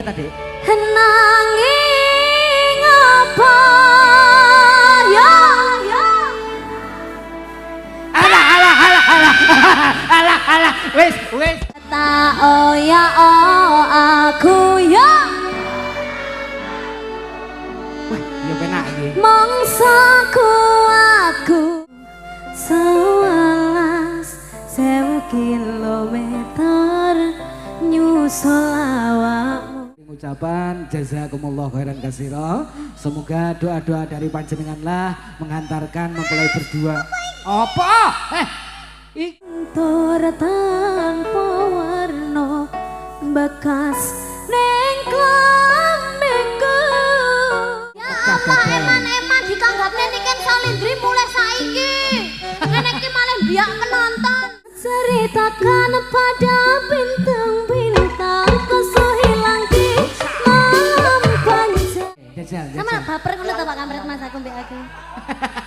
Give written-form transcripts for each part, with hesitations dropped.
Tadi. Nanging apa ya ya. Alah, wis. Ta oh ya oh aku ya. Wah, ya penak iki. Mangsaku aku 11.000 kilometer nyusul awakmu. Ucapan jazakumullah khairan katsira. Semoga doa-doa dari panjenenganlah menghantarkan mempelai berdua. Apa? Tur tanpa warna bekas ning klambeku. Ya apa eman-eman dikanggapne Niken Salindri mulai saiki. Ngene iki malah biak penonton. Ceritakan pada bintang-bintang kesuhilang di malam panjang. Sama baper ngono to Pak Kamret Mas aku mbek aku.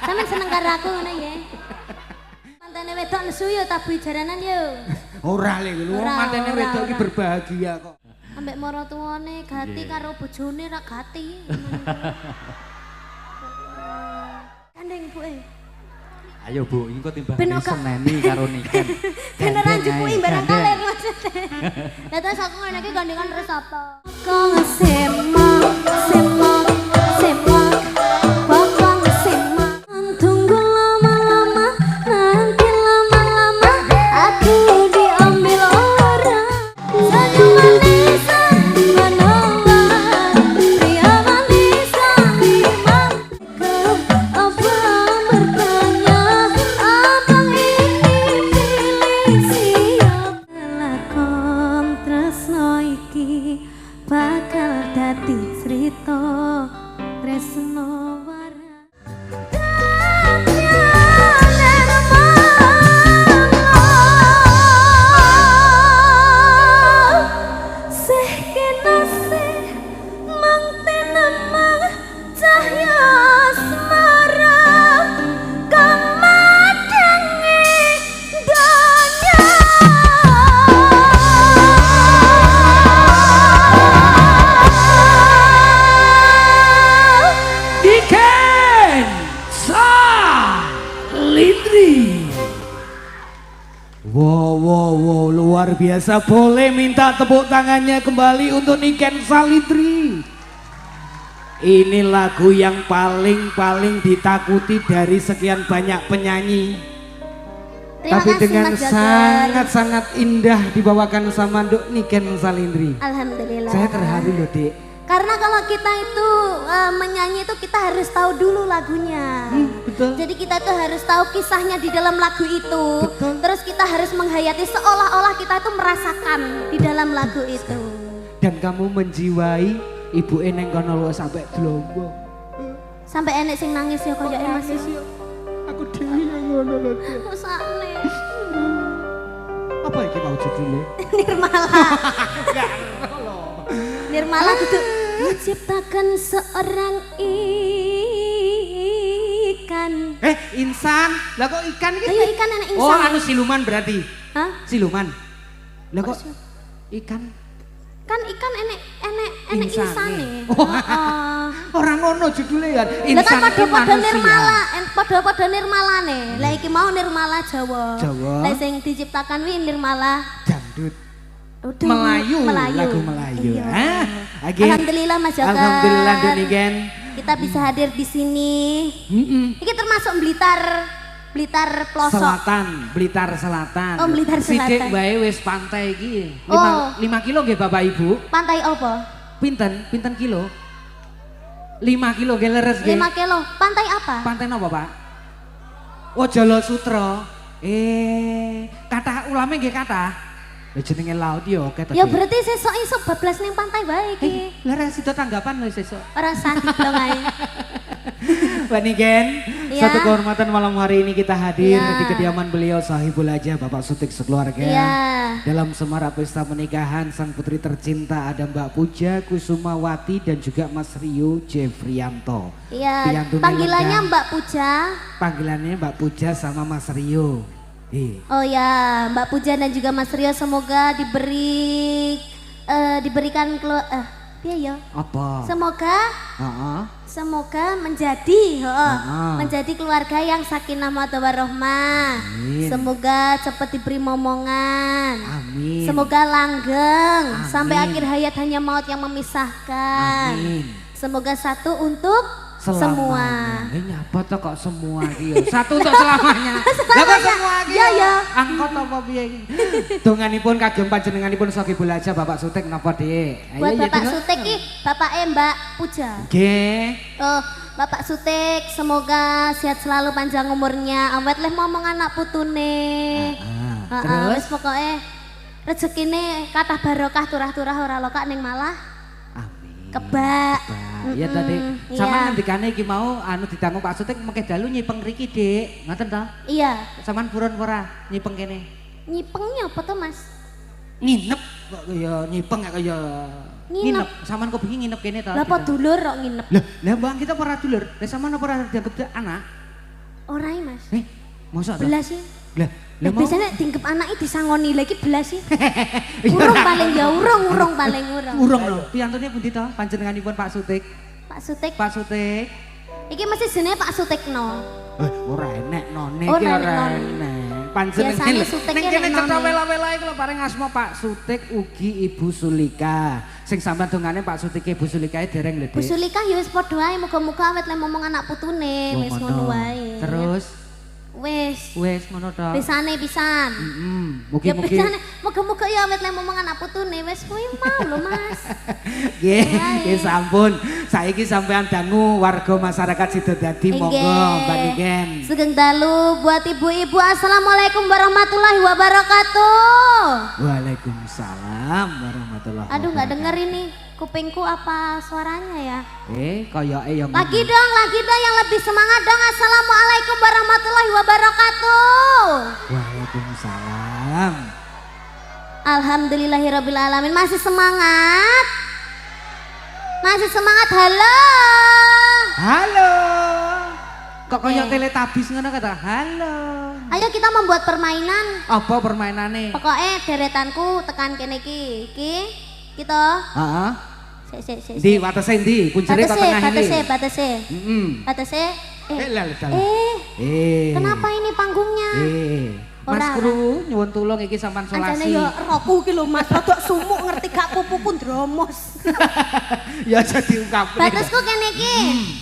Sampe seneng karo aku ngono ya. Mantene wedok nesu yo tabu jaranan yo. Ora le lho, mantene wedok iki berbahagia kok. Ambek maratuwane gati karo bojone ra gati. Kandeng Bu e. Ayo Bu, iki kok timbang Ben seneni karo Niken. Beneran jupui barang kaler maksudnya. Lah terus aku ngene iki gandengan terus apa? Kong semok Bokong semok tunggu lama-lama nanti lama-lama aku diambil orang. Senyum manis menawan pria manis iman ke apa bertanya abang ini pilih siap lakon tresno iki bakal dadi cerita tresno warna. Niken Salindri. Wow, luar biasa. Boleh minta tepuk tangannya kembali untuk Niken Salindri. Ini lagu yang paling ditakuti dari sekian banyak penyanyi. Terima Tapi kasih, dengan Mas Jagar. sangat Indah dibawakan sama Nduk Niken Salindri. Alhamdulillah. Saya terharu loh, Dek. Karena kalau kita itu menyanyi itu kita harus tahu dulu lagunya. Betul. Jadi kita tuh harus tahu kisahnya di dalam lagu itu. Betul. Terus kita harus menghayati seolah-olah kita itu merasakan di dalam lagu itu. Dan kamu menjiwai ibu eneng kono lo sampai dlombok. Sampai enek sing nangis ya koyoke Mas. Aku dewi yang ngono lho. Usane. Apa iki mau judulnya? Nirmala. Nirmala itu diciptakan seorang ikan. Insan. Lah kok ikan gitu? Ayo ikan enek Oh, insan. anu siluman berarti. Hah? Siluman. Lah kok ikan? Kan ikan enek Insane. insane. Oh. Orang ngono judulnya ya. Lah kan Insan itu padha-padha manusia. nirmala, padha-padha nirmalane. Lah iki mau nirmala Jawa. Jawa. Lah sing diciptakan wi nirmala Dangdut. Udah, Melayu. Lagu Melayu. Iya. Oke. Alhamdulillah Mas Jaka. Alhamdulillah Nduk Niken. Kita bisa hadir di sini. Ini termasuk Blitar pelosok. Blitar Selatan. Oh, Blitar Selatan. Sidik bae wis pantai iki. Oh. 5 kilo nggih Bapak Ibu? Pantai apa? Pinten kilo? 5 kilo nggih leres nggih. 5 kilo. Pantai apa? Pantai napa, Pak? Oh, Jolo Sutra. Kathah ulame nggih kathah. Lah jenenge laut ya oke to. Ya berarti sesuk iso bablas ning pantai bae iki. Leres itu tanggapan lho sesuk. Ora sah diblong ae. Pak Niken, Iya. satu kehormatan malam hari ini kita hadir Iya. di kediaman beliau Sahibul Aja Bapak Sutik sekeluarga. Iya. Dalam semarak pesta pernikahan sang putri tercinta ada Mbak Puja Kusumawati dan juga Mas Rio Jeffrianto. Iya, Piantune panggilannya lengkap. Mbak Puja. Panggilannya Mbak Puja sama Mas Rio. Oh ya, Mbak Puja dan juga Mas Rio semoga diberikan Piye ya? Apa? Semoga Heeh. semoga menjadi keluarga yang sakinah mawaddah warahmah. Amin. Semoga cepat diberi momongan. Amin. Semoga langgeng Amin. sampai akhir hayat hanya maut yang memisahkan. Amin. Semoga satu untuk semua. Nyapa to kok semua iki ya. Satu untuk selamanya. Lah kok semua iki? Ya ya. Angkot apa piye iki? Donganipun kagem panjenenganipun saking bola aja Bapak Sutik napa Dik? Buat Ayo, ya, Bapak Dik. Sutik iki Bapake Mbak Puja. Nggih. Oh, Bapak Sutik semoga sehat selalu panjang umurnya. Awet leh ngomong anak putune. Terus Wis pokoke rezekine kathah barokah turah-turah ora lokak ning malah amin. kebak. Iya tadi Iya. sama ngendikane iki mau anu ditanggung Pak Sutik mengke dalu nyipeng riki Dik. Ngoten to? Iya. Saman purun ora nyipeng kene? Nyipengnya apa tuh Mas? Nginep kok kaya nyipeng kaya Nginep. Saman kok bengi nginep kene to? Lah apa dulur kok nginep? Lah bang kita ora dulur. Lah saman apa ora dianggep anak? Ora Mas. Mosok to? Belas sih. Lah Lah mau biasanya dianggep anake disangoni lagi belas sih. Urung paling ya urung paling urung. urung lho. Piyantune pundi to panjenenganipun Pak Sutik? Pak Sutik. Pak Sutik. Iki mesti jenenge Pak Sutikno. Ora enek none Oh, iki ora ora enek. enek. Panjenengan Biasanya lho, Sutik ning ki kene nek cetha none. wela-wela iki lho paring asma Pak Sutik ugi Ibu Sulika. Sing sampean dongane Pak Sutik Ibu Sulikae dereng lho, Bu Dik. Sulika ya wis padha ae muga-muga awet le ngomong anak putune wis ngono wae. Terus Wis ngono to. pisane pisan. Heeh. Ya Mugi-mugi. pisane muga-muga ya awet le ngomong anak putune wis kuwi mau lho Mas. Nggih, Wae. nggih sampun. Saiki sampean dangu warga masyarakat Sidodadi monggo Mbak Niken. Sugeng dalu buat ibu-ibu. Assalamualaikum warahmatullahi wabarakatuh. Waalaikumsalam warahmatullahi wabarakatuh. Aduh nggak denger ini kupingku apa suaranya ya. Koyoke yang Lagi dong yang lebih semangat dong. Assalamualaikum warahmatullahi wabarakatuh. Waalaikumsalam. Alhamdulillahirabbil alamin. Masih semangat? Masih semangat? Halo. Halo. Kok koyo teletabis ngono kata? Halo. Ayo kita membuat permainan. Apa permainane? Pokoknya deretanku tekan kene iki. Iki kita. Heeh. Sik. Di watese ndi? Kuncere ta tengah iki? Batese. Heeh. Batese. Lah. Kenapa ini panggungnya? Mas Ora, Kru nyuwun tulung iki sampean Anjane solasi. ya roku iki lho Mas, rodok sumuk ngerti gak pupu dromos. Ya jadi ungkapne. Batasku kene iki.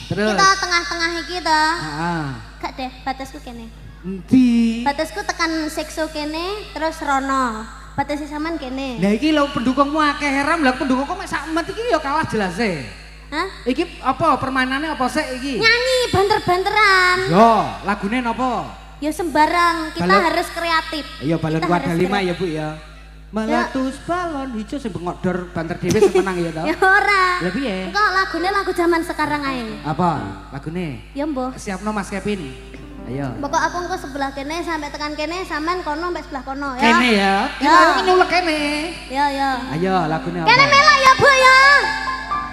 terus? Kita tengah-tengah iki to. Heeh. Gak deh, batasku kene. Endi? Batasku tekan sekso kene terus rono. Batasnya saman kene. Lah iki lho pendukungmu akeh heram, lah pendukungku mek sak met iki ya kalah jelas e. Hah? Iki apa permainannya apa sih iki? Nyanyi banter-banteran. Yo, lagune napa? Ya sembarang, kita Balon- harus kreatif. Iya balon Kita wadah harus 5 ya Bu ya. Meletus balon hijau sing bengok-dor banter dhewe sing menang ya to. Ya ora. Lah piye? Kok lagune lagu zaman sekarang ae. Apa? Lagune? Ya mbah. Siapno Mas Kevin. Ayo. Pokok aku engko sebelah kene sampai tekan kene sampean kono sampai sebelah kono ya. Kene ya. Ya. Kita nyulek kene. Ya ya. Ayo lagune apa? Kene melok ya Bu ya.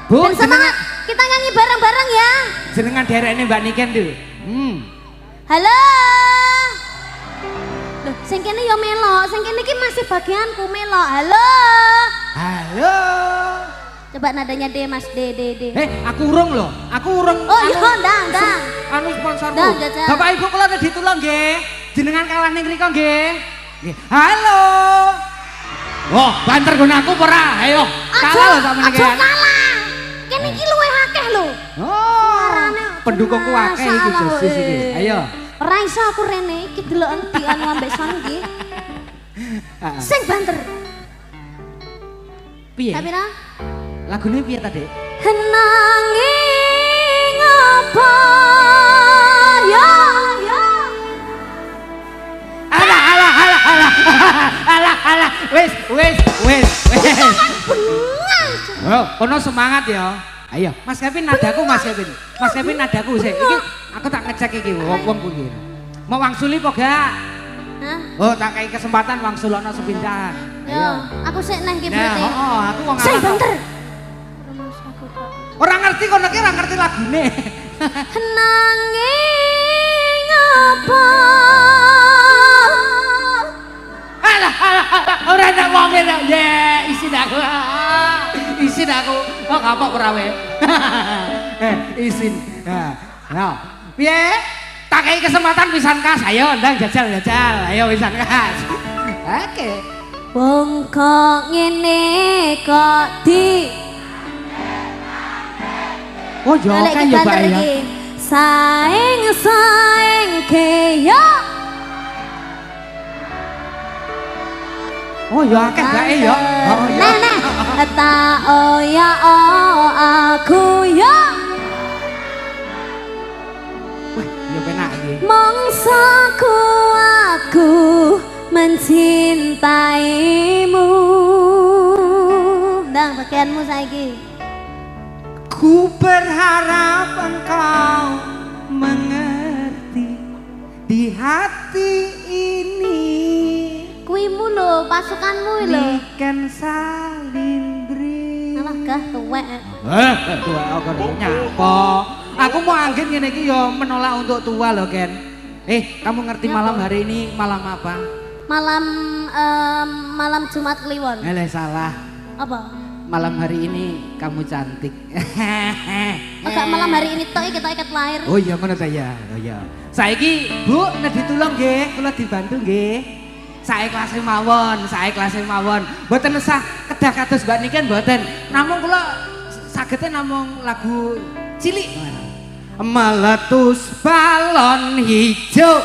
Bu, Dan semangat kita nyanyi bareng-bareng ya. jenengan derekne Mbak Niken tuh. Halo. Loh, sing kene ya melok, sing kene iki masih bagianku melok. Halo. Halo. Coba nadanya D Mas D. Aku urung loh. Aku urung. Oh iya, ndang. Anu sponsorku. Ndang, jajal. Bapak Ibu kula ditulung nggih. Jenengan kalah ning mriko nggih. Nggih. Halo. Oh, banter nggon aku apa ora? Ayo. Kalah lho sampeyan iki. Aja kalah. Kene iki luwih akeh lho. Oh. Suarane Pendukungku akeh iki masalah, Josis iki. Ayo. Ora iso aku rene iki deloken di anu ambek son iki. Sing banter. Piye? Tapi ra Lagune piye ta, Dik? nanging apa ya Alah. Wis. Oh, kono semangat ya. Ayo, Mas Kevin nadaku, Mas Kevin nadaku sik. Iki aku tak ngecek iki wong kuwi. Mau wangsuli apa gak? Hah? Oh, tak kai kesempatan wangsulana sepindahan. Ya, aku sik neh iki Nah, berarti. aku wong Sing alam. banter. Ora ngerti kono ki ora ngerti lagune. Nanging apa Alah, ora ana wong ya isin aku. isin aku. Oh kapok perawe. Isin. Nah, piye? Tak kei kesempatan pisan Kas. Ayo ndang jajal. Ayo pisan Kas. Oke. Wong kok ngene kok di Oh ya kan ya Pak ya. Saing ke yo. Oh ya akeh bae ya. Oh ya. Nah, ta oh ya oh aku yo. Wah, ya penak iki. Mongsoku aku mencintaimu. Ndang bagianmu saiki. Ku berharap engkau mengerti di hati ini. Kuimu lho, pasukanmu lho. Niken Salindri. Alah gah tuwek. Tua aku nyapa. Aku mau angin ngene iki ya menolak untuk tua loh Ken. Kamu ngerti malam hari ini malam apa? Malam Jumat Kliwon. Salah. Apa? Malam hari ini kamu cantik. Enggak malam hari ini tok kita ikat lahir. Oh iya ngono ta ya. Oh iya. Saiki Bu nek ditulung nggih, kula dibantu nggih. Sae mawon. Mboten usah kedah kados Mbak Niken mboten. Namung kula sagete namung lagu cilik. Meletus balon hijau.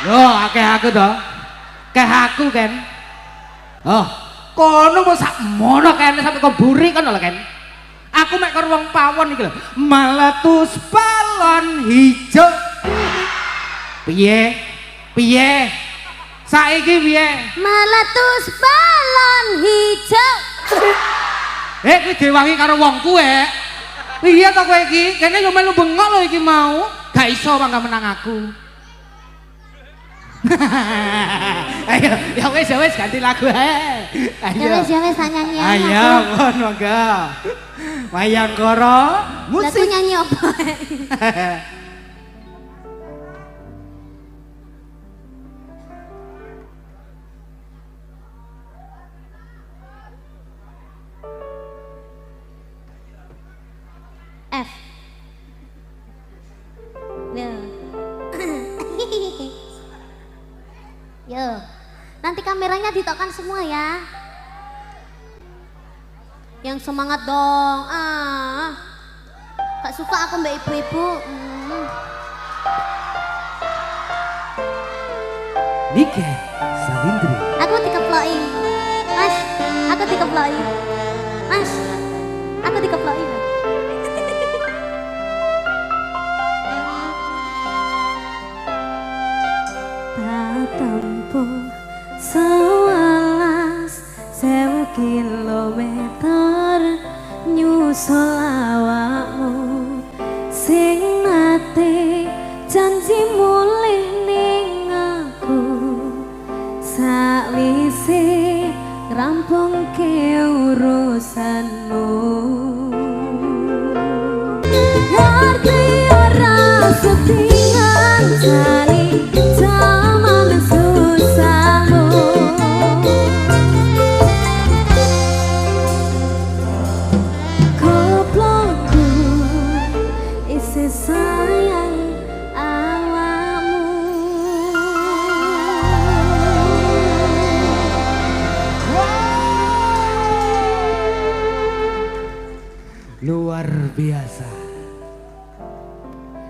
Yo akeh aku to. Keh aku kan. Oh, kono mau sak mono kene sampe keburi kan lho kan. Aku mek karo wong pawon iki lho. Meletus balon hijau. Piye? Saiki piye? Meletus balon hijau. Kuwi diwangi karo wong kuwe. Iya to kowe iki? Kene yo melu bengok lho iki mau. Gak iso mangga menang aku. Ayo, ya wes ganti lagu ae. Ya wes tak nyanyi. Ayo, mon monggo. Wayangkara musik. Lagu nyanyi apa? F. Yo, nanti kameranya ditokkan semua ya. Yang semangat dong. Gak suka aku mbak ibu-ibu. Niken Salindri. Aku dikeploki. Mas, aku dikeploki. Mas, aku dikeploki. Tampo 11.000 kilometer nyusul awakmu sing nate janji mulih ning aku sakwise rampungke urusanmu. Ngerti ora setingan jani zaman susahmu. Koplokku isi sayang awakmu. Luar biasa.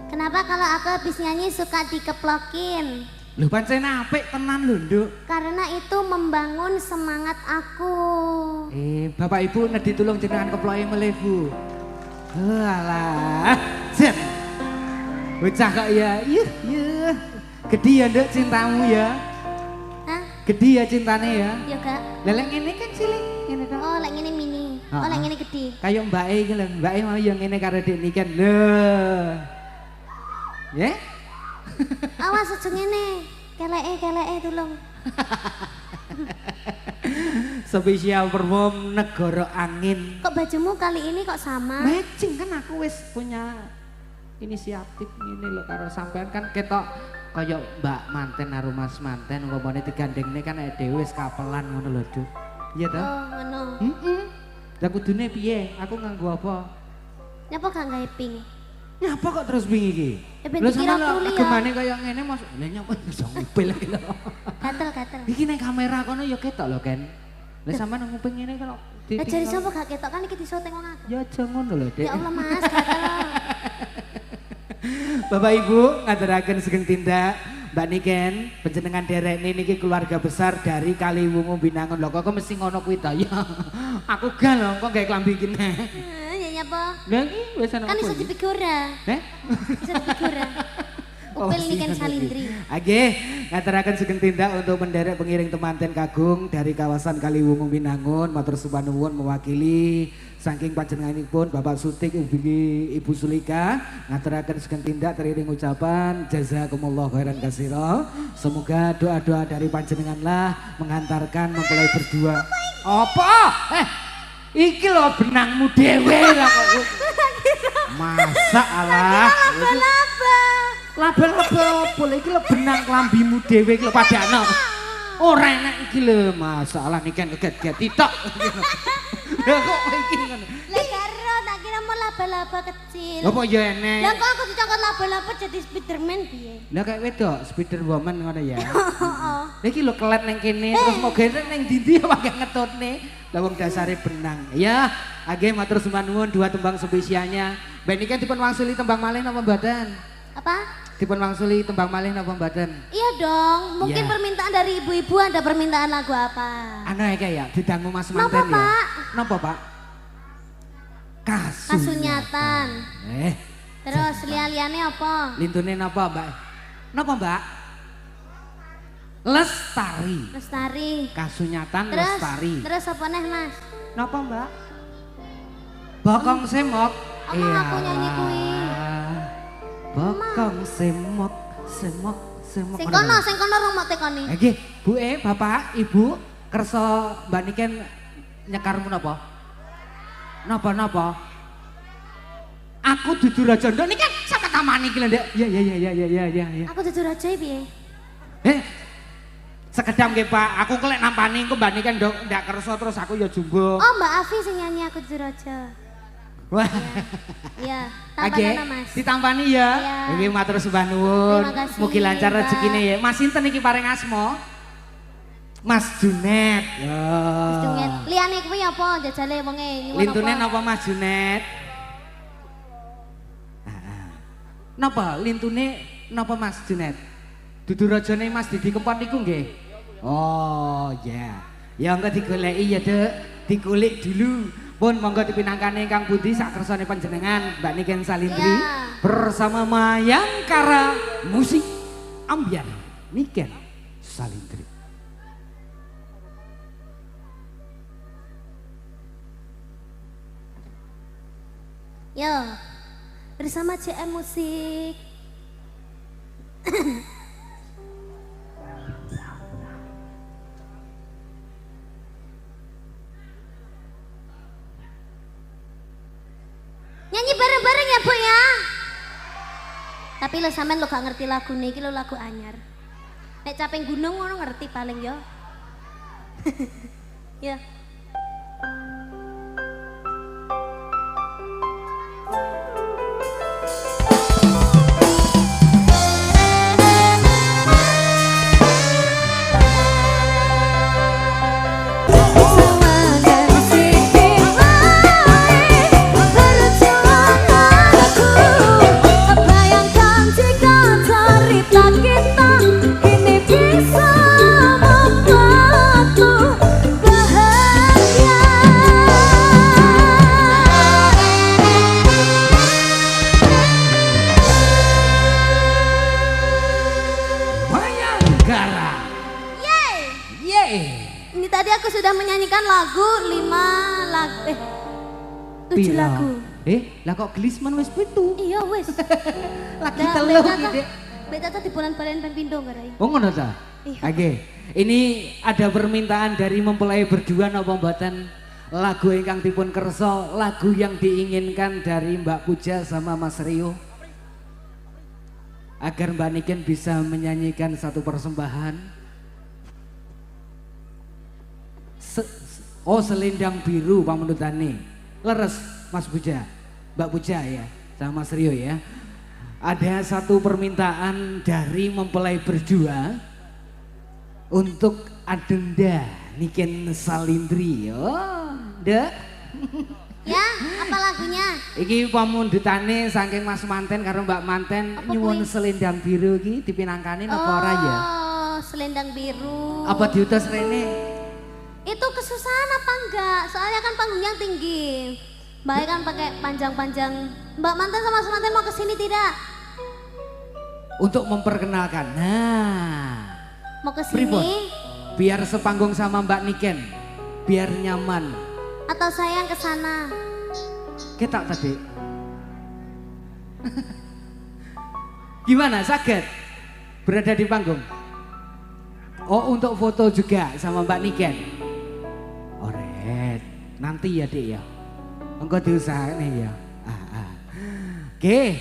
Kenapa kalau aku habis nyanyi suka dikeplokin? Lho pancen apik tenan lho, Nduk. Karena itu membangun semangat aku. Bapak Ibu nek ditulung jenengan keploke melih, Bu. Alah. Jet. Bocah kok ya. Yuh. Gede ya, Nduk, cintamu ya. Hah? Gede ya cintane ya. Ya Kak. Lelek ngene kan cilik, ngene kok. Oh, lek ngene mini. Oh, lek ngene gede. Kayak Mbak E iki lho, Mbak E mau yang ngene karo Dik Niken. Lho. Ya? Awas aja ngene. Keleke tulung. Spesial perform Negara Angin. Kok bajumu kali ini kok sama? Matching kan aku wis punya inisiatif ngene lho karo sampean kan ketok kaya Mbak Manten karo Mas Manten umpamane digandengne kan dhewe wis kapelan ngono lho, Duk. Iya toh? Oh, ngono. Lah kudune piye? Aku nganggo apa? Nyapa gak gawe pink? Nyapa kok terus ping iki? Ben Lho dikira sampean kuli ya. agemane kaya ngene Mas. Lah nyapa iso ngupil iki lho. Gatel. Iki ning kamera kono ya ketok lho, Ken. Lah sampean nguping ngene kalau Jari sapa gak ketok kan iki disoteng wong akeh. Ya aja ngono lho, Dek. Ya Allah Mas, gatel. Bapak Ibu ngaturaken sugeng tindak Mbak Niken, panjenengan derek niki keluarga besar dari Kaliwungu Binangun. Lho kok mesti ngono kuwi ta ya. Aku gak lho kok gawe klambi iki neh. Ya nyapa? Lah iki wis ana Kan apa iso iki? dipikura. Iso dipikura. Upil Niken Salindri. Oke, ngaturaken sugeng tindak untuk menderek pengiring temanten kagung dari kawasan Kaliwungu Binangun. Matur suwun nuwun mewakili saking panjenenganipun Bapak Sutik ugi Ibu Sulika ngaturaken sugeng tindak teriring ucapan jazakumullah khairan katsira. Semoga doa-doa dari panjenenganlah mengantarkan mempelai berdua. Apa? Iki lho benangmu dhewe lah kok. Masa alah. Laba-laba boleh iki lho benang klambimu dhewe iki lho padano. Ora enak iki lho masalah niken keget-get titok. Lah kok iki ngono. Lah karo tak kira mau laba-laba kecil. Apa ya enek? Lah kok aku dicangkot laba-laba jadi Spiderman piye? Lah kayak wedok Spiderwoman ngono ya. Heeh. Lah iki lho kelet ning kene terus mau gereng ning ndi ya pakai ngetutne. Lah wong dasare benang. Ya, agih matur suwun nuwun dua tembang spesialnya. Mbak Niken dipun wangsuli tembang malih napa mboten? Apa? Dipun wangsuli tembang malih napa mboten? Iya dong, mungkin Ya. permintaan dari ibu-ibu ada permintaan lagu apa? Anu ya kayak didangu Mas Napa, Manten ya. Pak? Napa Pak? Kasunyatan. Eh, Terus liane apa? lintune napa Mbak? Napa Mbak? Lestari. Lestari. Kasunyatan Terus, Lestari. terus apa nih Mas? Napa Mbak? Bokong semok. Emang aku nyanyi kuwi. Bokong semok, semok. Sing kono rumah tekoni. Nggih, Bu Bapak, Ibu, kersa Mbak Niken nyekarmu napa? Napa? Aku dudu raja ndok niki sampe tamani iki lho, Ndek. Ya. Aku jujur aja piye? Sekedam nggih Pak, aku kelek nampani engko Mbak Niken ndok ndak kersa terus aku ya jumbo. Oh Mbak Afi sing nyanyi aku jujur aja. Wah. Iya, Oke, tampana Mas. ditampani ya. Iya. Iki matur suwun nuwun. Terima kasih, Mugi lancar Mbak. rezekine ya. Mas sinten iki paring asma? Mas Junet. Ya. Mas Junget. Liane kuwi apa jajale wonge nyuwun apa? Lintune napa Mas Junet? Napa lintune napa Mas Junet? Dudu rajane Mas Didi Kempot niku nggih. Oh ya. Ya engko digoleki ya, Dek. Dikulik dulu. Pun monggo dipinangkane Kang Budi sak kersane panjenengan Mbak Niken Salindri Ya. bersama Mayangkara Musik Ambyar Niken Salindri. Yo. Bersama CM Musik. Nyanyi bareng-bareng ya, Bu ya. Tapi lo sampean lo gak ngerti lagu niki lo lagu anyar. Nek caping gunung ngono ngerti paling yo. Ya. Bayangkan jika cerita kita ini bisa membuatmu bahagia. Mayangkara. Yeay. Yeay. Ini tadi aku sudah menyanyikan lagu 7 Piro? lagu. Lah kok gelisman wis pitu. Iya wis. Lagi Dah, telu beta iki, ta- Dek. Beta tadi bulan balen pempindo ngarai. Oh ngono ta? Iya. Oke. Ini ada permintaan dari mempelai berdua napa mboten? Lagu ingkang dipun kersa, lagu yang diinginkan dari Mbak Puja sama Mas Rio. Agar Mbak Niken bisa menyanyikan satu persembahan. Oh, selendang biru pamunutane. Leres Mas Puja, Mbak Puja ya, sama Mas Rio ya. Ada satu permintaan dari mempelai berdua untuk adenda Niken Salindri. Oh, dek. Ya, apa lagunya? Iki pamundutane saking Mas Manten karo Mbak Manten nyuwun selendang biru iki dipinangkani napa ora ya? Oh, selendang biru. Apa diutus rene? Itu kesusahan apa enggak? Soalnya kan panggungnya tinggi. Mbak kan pakai panjang-panjang. Mbak Manten sama Mas Manten mau kesini tidak? Untuk memperkenalkan. Nah, Mau pripun? kesini? Biar sepanggung sama Mbak Niken, biar nyaman. Atau saya yang kesana? Ketak tadi. Gimana, sakit berada di panggung? Oh, untuk foto juga sama Mbak Niken. Oret, nanti ya dek ya. Engkau diusahakan ya. Oke,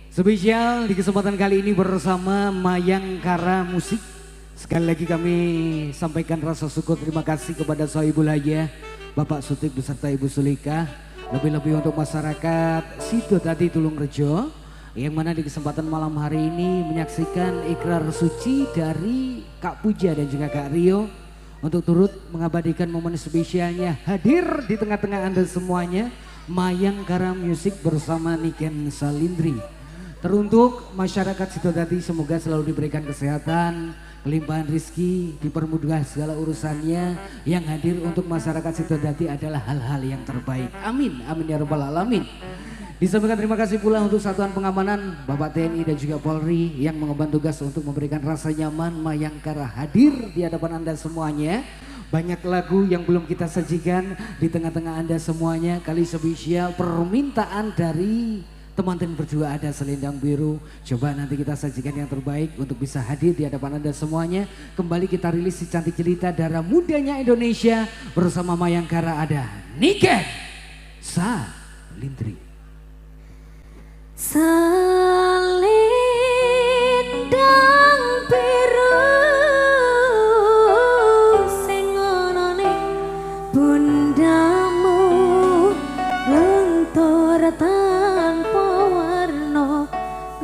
spesial di kesempatan kali ini bersama Mayangkara Musik. Sekali lagi kami sampaikan rasa syukur terima kasih kepada Sohibul Hajah, Bapak Sutik beserta Ibu Sulika. Lebih-lebih untuk masyarakat Sidodadi Tulungrejo yang mana di kesempatan malam hari ini menyaksikan ikrar suci dari Kak Puja dan juga Kak Rio untuk turut mengabadikan momen spesialnya hadir di tengah-tengah Anda semuanya. Mayangkara Music bersama Niken Salindri. Teruntuk masyarakat Sidodadi semoga selalu diberikan kesehatan, kelimpahan rizki, dipermudah segala urusannya. Yang hadir untuk masyarakat Sidodadi adalah hal-hal yang terbaik. Amin, amin ya rabbal alamin. Disampaikan terima kasih pula untuk Satuan Pengamanan Bapak TNI dan juga Polri yang mengemban tugas untuk memberikan rasa nyaman Mayangkara hadir di hadapan Anda semuanya. Banyak lagu yang belum kita sajikan di tengah-tengah Anda semuanya. Kali spesial permintaan dari teman-teman berdua ada selendang biru. Coba nanti kita sajikan yang terbaik untuk bisa hadir di hadapan Anda semuanya. Kembali kita rilis si cantik jelita darah mudanya Indonesia bersama Mayangkara ada Niken Salindri. Selendang biru sing ana ning bundamu luntur tanpa warna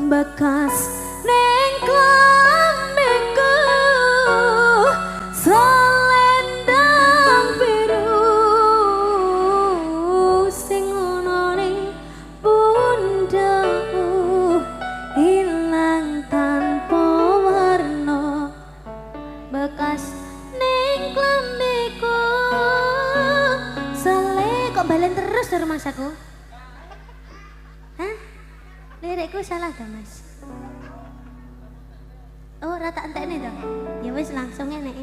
bekas ning klambiku selendang biru sing ana ning bundamu ilang tanpa warna bekas ning klambiku sele kok balen terus dari Mas aku. Hah? Lirikku salah dah Mas. Oh rata entekne toh. Ya wis langsung enek.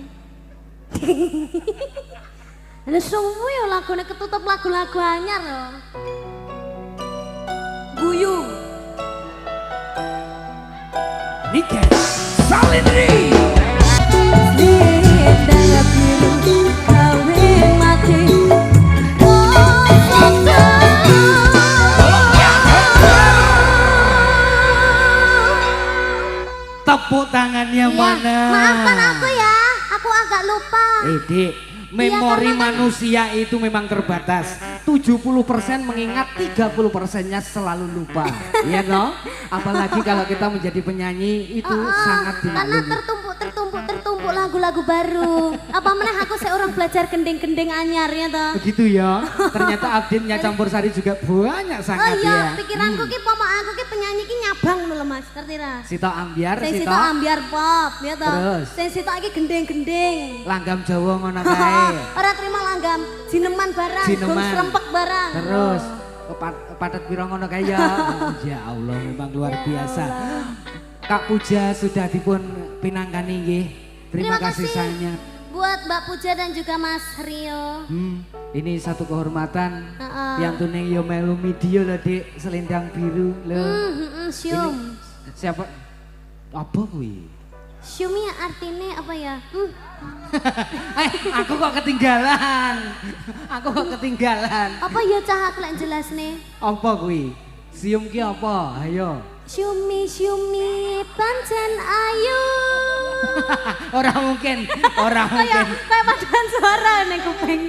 Ada semua ya lagune ketutup lagu-lagu anyar loh. Guyu. Niken Salindri. Selendang biru gawe mati. Tepuk tangannya mana? Maafkan aku ya, aku agak lupa. Dek, memori karena kan- manusia itu memang terbatas. 70% mengingat, 30%-nya selalu lupa. Iya no? Apalagi kalau kita menjadi penyanyi itu sangat Karena dimaklumi. tertumpuk lagu-lagu baru. Apa meneh aku seorang belajar gending-gending anyarnya toh. Begitu ya. Ternyata Abdinnya Campur Sari juga banyak Oh sangat iya, ya. pikiranku ki pomok aku ki penyanyi ki nyabang lho Mas, ngerti ra? Sito Ambiar, Sing Sito sitok ambiar pop, ya toh. Terus? Sing sitok iki gending-gending. Langgam Jawa ngono kae. Ora terima langgam, jineman barang, gong Jineman. serempek barang. Terus kepatet piro ngono kae ya. Ya Allah memang luar biasa. Kak Puja sudah dipun pinangkani nggih. Terima kasih sayangnya. buat Mbak Puja dan juga Mas Rio. Ini satu kehormatan. Heeh. Yang tuning yo melu video loh Dek, selendang biru loh. Syum. Siapa? Apa kuwi? Syumi artinya apa ya? Aku kok ketinggalan. Aku kok ketinggalan. Apa ya cah aku lek jelas nih? Apa kuwi? Sium ki apa? Ayo. Syumi pancen ayu. Orang mungkin, orang mungkin. Kayak paduan suara nih kuping.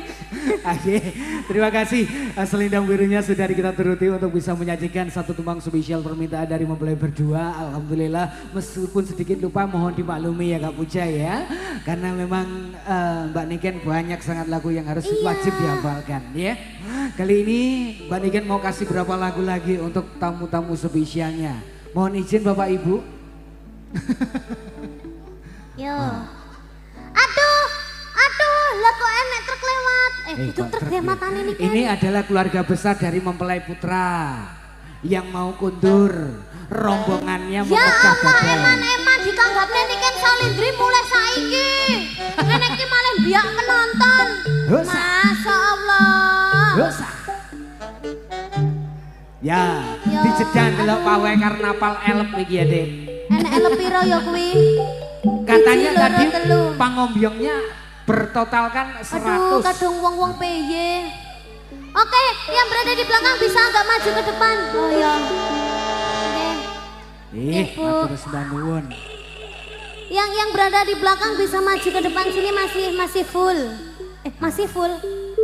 Oke, terima kasih selendang birunya sudah kita turuti untuk bisa menyajikan satu tumbang spesial permintaan dari mempelai berdua. Alhamdulillah, meskipun sedikit lupa mohon dimaklumi ya Kak Puja ya. Karena memang Mbak Niken banyak sangat lagu yang harus wajib dihafalkan ya. Kali ini Mbak Niken mau kasih berapa lagu lagi untuk tamu-tamu spesialnya. Mohon izin Bapak Ibu. Yo. Aduh, lah kok enek truk lewat. Itu truk lewatan ini kan. Ini adalah keluarga besar dari mempelai putra yang mau kundur. Rombongannya Ya memecah Allah, badai. eman-eman dikanggapne Niken Salindri mulai saiki. Nenek ki malah biak penonton. Dosa. Masya Allah. Dosa. Ya, Ya. dijedan delok pawai karnaval elep iki ya, Dik. Enek elep piro ya kuwi? Katanya Biji loro tadi telu. pangombyongnya bertotalkan 100. Aduh, kadung wong-wong peye. Oke, yang berada di belakang bisa agak maju ke depan. Oh ya. Oke. Ibu. Matur sembah nuwun. Yang berada di belakang bisa maju ke depan sini masih full. Masih full.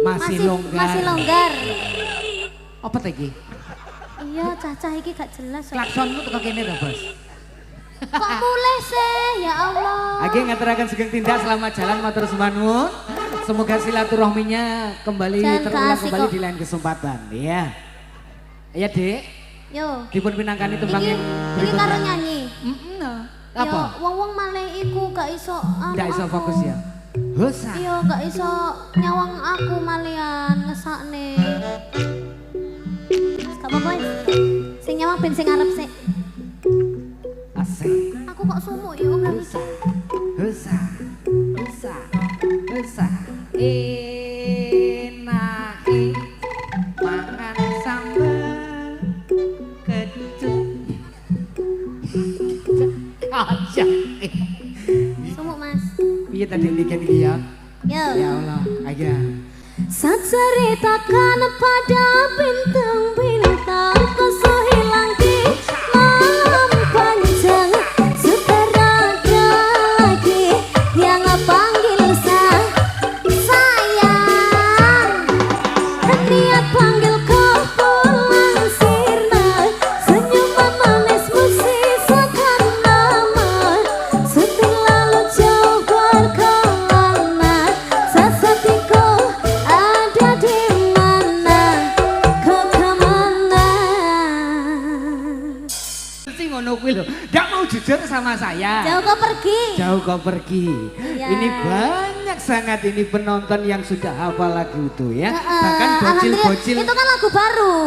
Masih longgar. Masih longgar. Apa tadi? Iya, cacah iki gak jelas. Klaksonmu teko kene to, Bos. Kok mulai sih? Ya Allah. Oke, ngaturaken sugeng tindak selamat jalan matur sembah nuwun. Semoga silaturahminya kembali Jangan terulang kasih kembali kok. di lain kesempatan, ya. Ya, Dek. Yo. Dipun pinangkani tembang Iki yang iki karo berikutnya. nyanyi. Apa? Yo, wong-wong malih iku gak iso Nggak iso aku. fokus ya. Hosa. Iya, gak iso nyawang aku malian ngesakne. Gak apa-apa. Sing nyawang ben sing ngarep sik. Asik. Aku kok sumuk ya ora Hosa. Hosa. Hosa. Hosa. Enake mangan sambal kecut. Aja. Sumuk, Mas. Piye tadi Niken iki ya? Yo. Ya Allah, aja. Saceritakan pada bintang-bintang koso hilang di malam panjang. Sekarang lagi yang panggil sayang. Niat panggil kau pulang sirna. Senyuman manismu sisakan nama. Setelah lo jauh berkelana, sesatiku ada di mana, kau kemana? Mesti ngono kuwi lho. Nggak mau jujur sama saya. Jauh kau pergi. Jauh kau pergi. Iya. Ini banyak sangat ini penonton yang sudah hafal lagu itu ya. Bahkan Alhamdulillah, bocil-bocil. itu kan lagu baru.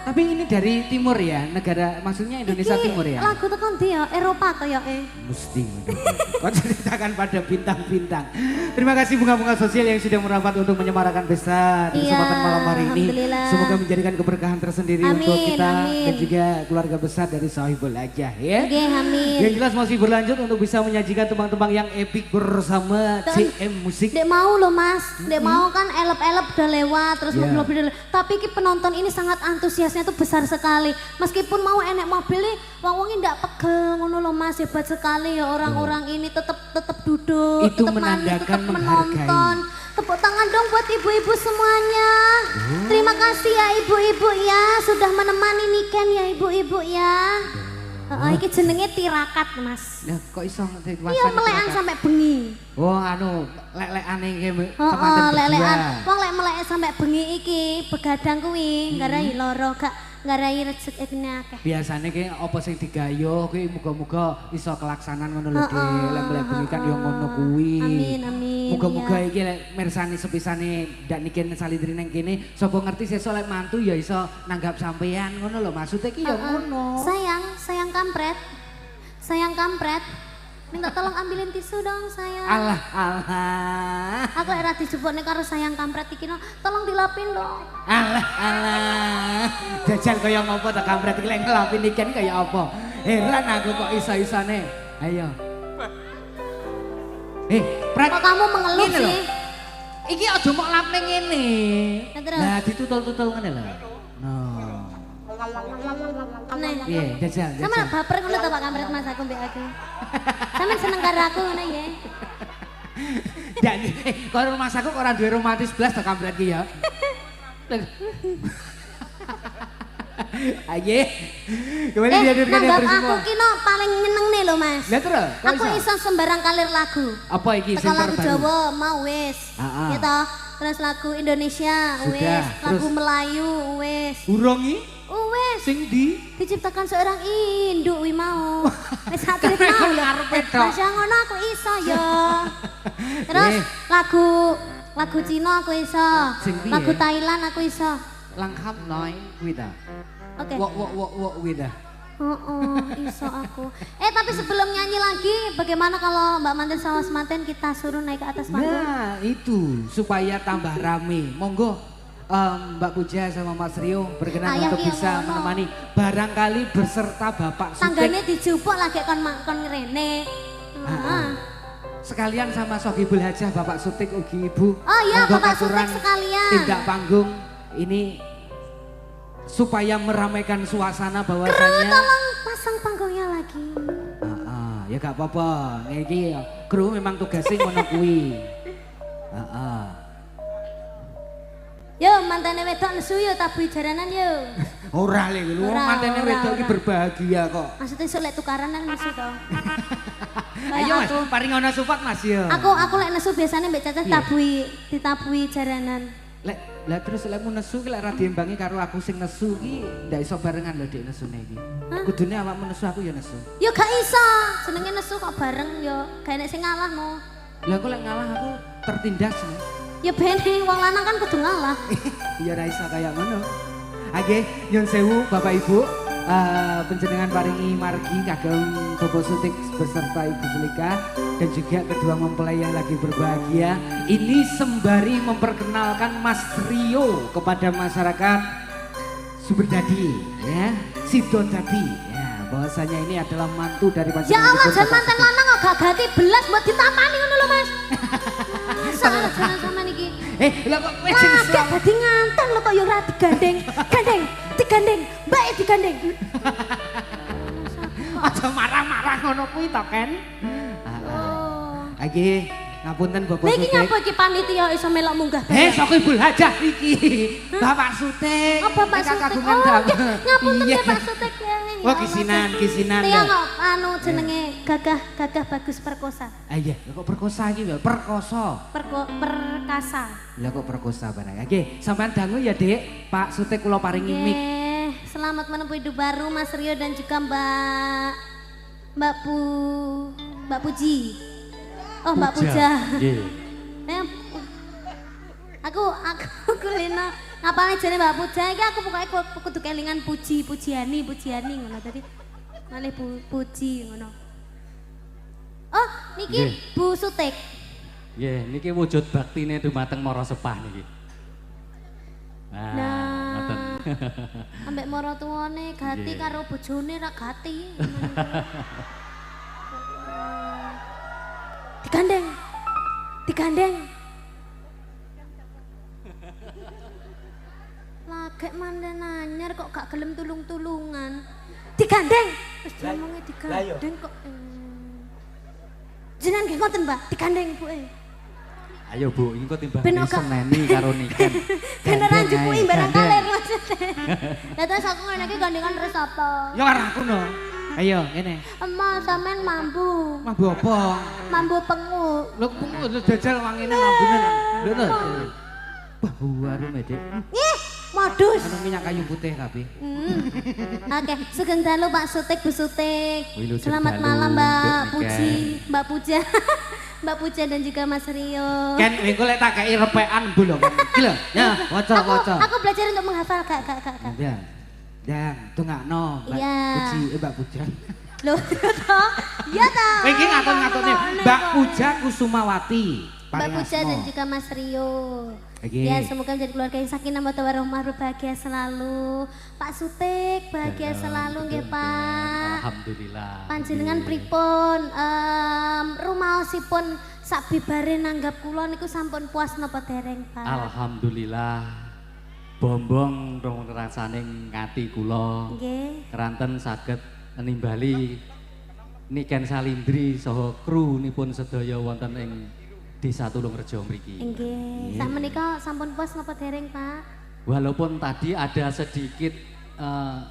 Tapi ini dari timur ya, negara maksudnya Indonesia Iki Timur ya. Lagu tekan dia Eropa kayak Mesti. Kau ceritakan pada bintang-bintang. Terima kasih bunga-bunga sosial yang sudah merapat untuk menyemarakan pesta di Iya, kesempatan malam hari ini. alhamdulillah. Semoga menjadikan keberkahan tersendiri Amin, untuk kita amin. dan juga keluarga besar dari Sohibul Ajah ya. Oke, amin. Yang jelas masih berlanjut untuk bisa menyajikan tembang-tembang yang epik bersama CM Musik. Dek mau loh Mas, dek mau kan elep-elep udah lewat, terus Yeah. mobil-mobil udah lewat. Tapi ki penonton ini sangat antusiasnya tuh besar sekali. Meskipun mau enek mobil nih, wong-wongnya ndak pegel ngono loh Mas, hebat sekali ya orang-orang ini tetap duduk, Itu tetap manis, menandakan tetap menonton. menghargai. Tepuk tangan dong buat ibu-ibu semuanya. Terima kasih ya ibu-ibu ya, sudah menemani Niken ya ibu-ibu ya. Iki jenenge tirakat Mas. Lah kok iso Iya melekan sampai bengi. Oh anu, lek-lekane iki Oh, temanten lelekan. berdua. Wong lek melek sampai bengi iki begadang kuwi, ngarai loro gak ngarai rezeki akeh. Biasane ki apa sing digayo kuwi muga-muga iso kelaksanan ngono lho, Dik. Lek mlek bengi kan yo ngono kuwi. Amin amin. Muga-muga ya. iki lek mirsani sepisane ndak Niken Salindri nang kene, sapa ngerti sesuk lek mantu ya iso nanggap sampean ngono lho. Maksudnya ki ya ngono. Sayang kampret. Sayang kampret. Minta tolong ambilin tisu dong sayang. Alah, alah. Aku era dijupukne karo sayang kampret iki no. Tolong dilapin dong. Alah, alah. Jajal kaya ngopo ta kampret iki lek ngelapin Niken kaya apa? Heran aku kok iso-isone. Ayo. Prak. Kok kamu mengeluh Ngene lho. sih? Iki aja mok lape ngene. Nah, terus? Lah ditutul-tutul ngene lho. No. Nih. Piye, jajal, Sama jajal. baper ngono to Pak Kampret Mas aku mbek aku. Sampe seneng karo aku ngono ya. Ndak kok rumah saku kok ora duwe romantis blas to kampret ki ya. Aye. Kembali dihadirkan yang aku ki no paling nyeneng nih lho Mas. Lah terus, aku iso sembarang kalir lagu. Apa iki sing lagu terbaru? Jawa mau wis. Ya toh. Terus lagu Indonesia wis, lagu Melayu wis. Burongi? Wis. Sing di diciptakan seorang induk wi mau. Wis sak trip mau lho. Masya ngono aku iso ya. Terus lagu Cina aku iso. Lagu Thailand aku iso. Langkap noy kuwi ta. Oke. Wok kuwi ta. Iso aku. Tapi sebelum nyanyi lagi, bagaimana kalau Mbak Manten sama Mas Manten kita suruh naik ke atas panggung? Nah, itu supaya tambah rame. Monggo Mbak Puja sama Mas Rio berkenan untuk bisa menemani barangkali beserta Bapak Sutik. Tanggane dijupuk lagi kon ngrene. Sekalian sama Sohibul Hajah Bapak Sutik ugi Ibu. Oh iya, monggo Bapak katuran Sutik sekalian. Tindak panggung ini supaya meramaikan suasana bahwasanya. Tolong pasang panggungnya lagi. Ya gak apa-apa. Iki kru memang tugasnya ngono kuwi. Yo mantene wedok nesu yo tabuhi jaranan yo. Ora le lho, mantene wedok iki berbahagia kok. Maksudnya sok lek tukaran nang nesu to. Ayo Mas, paring ono support Mas yo. Aku lek nesu biasanya mbek Cacah ditabuhi jaranan. Lah terus lekmu nesu ki lek ra diimbangi karo aku sing nesu ki ndak iso barengan lho Dik nesune iki. Kudune awakmu nesu aku ya nesu. Ya gak iso, jenenge nesu kok bareng yo, gak enek sing ngalah no. Lah aku lek ngalah aku tertindas nih. Ya bene wong lanang kan kudu ngalah. Ya ra iso kaya ngono. Nggih, nyun sewu Bapak Ibu, panjenengan paringi margi kagem Bapak Sutik beserta Ibu Sulika dan juga kedua mempelai yang lagi berbahagia. Ini sembari memperkenalkan Mas Rio kepada masyarakat Sumberjadi, ya, Sidodadi, ya, bahwasanya ini adalah mantu dari Ya panjenengan. Allah, jan manten lanang kok gak ganti belas buat ditapani ngono lho Mas. Salah jalan sama niki. Lah kok kowe jeneng Gak dadi nganten lho kok yo ora digandeng, bae digandeng. aja marah-marah ngono kuwi to, Ken. Nggih, ngapunten Bapak Niki Sutik. nyapa iki panitia iso melok munggah. Sohibul Hajah iki. Bapak Sutik. Oh, Bapak Sutik. Kagungan Oh, damel. ngapunten Iya. ya Pak Sutik ya. Wah, kisinan. Iya kok anu jenenge gagah bagus perkosa. Iya, kok perkosa iki lho, perkoso. Perkasa. Lah kok perkosa barang. Nggih, sampean dangu ya, Dik. Pak Sutik kula paringi mic. Selamat menempuh hidup baru Mas Rio dan juga Mbak Puji. Oh, Mbak Puja. Nggih. Aku kulino ngapalne jane Mbak Puja iki aku pokoke kudu kelingan pujiani ngono tadi. Malih puji ngono. Oh, niki Bu Sutik. Nggih, niki wujud baktine dumateng Mara Sepah niki. Nah, ngoten. Ambek mara tuwane gati karo bojone ra gati. Digandeng. Lagek mandan anyar kok gak gelem tulung-tulungan. Digandeng. Wis diomongnya digandeng kok. Jenengan nggih ngoten, Mbak? Digandeng, Bu. Ayo Bu, engko timbang Ben oga- seneni karo niken. Beneran jupuki barang kaler maksudnya. Lah terus aku ngene iki gandengan terus apa? Ya karo aku no. Ayo, ngene. Emak sampean mambu. Mambu apa? Mambu pengu. Lho pungu jajal wangine mambune. Lho no. Wah, harum Dik. Ih, modus. Anu minyak kayu putih tapi. Oke, sugeng dalu Pak Sutik, Bu Sutik. Wilujeng Selamat dalu, malam Mbak Mbak Puji, Mbak Puja. Mbak Puja dan juga Mas Rio. Ken engko lek tak kei repekan Bu lho. Iki lho. Ya, waca. Aku belajar untuk menghafal Kak. Ya. Dan tungakno Mbak Iya. Puji, Mbak Puja. Loh, toh? Iya toh. Kowe iki ngatur-ngaturne Mbak Puja Kusumawati. Mbak Puja dan juga Mas Rio. Oke. Ya semoga menjadi keluarga yang sakinah mawaddah warahmah, berbahagia selalu. Pak Sutik bahagia selalu nggih Pak. Alhamdulillah. Panjenengan pripun rumaosipun sak bibare nanggap kula niku sampun puas napa dereng Pak? Alhamdulillah. Bombong rong rasaning ngati kula. Nggih. Keranten saged nimbali Niken Salindri saha kru nipun sedaya wonten ing Desa Tulungrejo mriki. Nggih. Sak menika sampun puas napa dereng, Pak? Walaupun tadi ada sedikit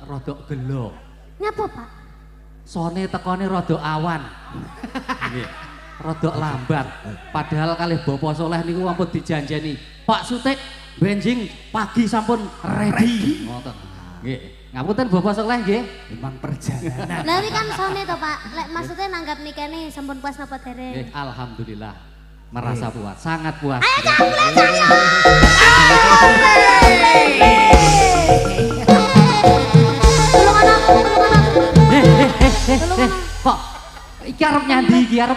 rodok gelo. Nyapa, Pak? Sone tekone rodok awan. Nggih. Rodok lambat. Padahal kalih Bapak Soleh niku ampun dijanjeni, Pak Sutik benjing pagi sampun ready. Ngoten. Nggih. Ngapunten Bapak Soleh nggih. Memang perjalanan. Lah iki kan sone to, Pak. Lek maksudnya nanggap nikene sampun puas napa dereng? Nggih, alhamdulillah. Merasa puas, sangat puas. Ayo jambret saya. Tolong anak, tolong anak. Kok iki arep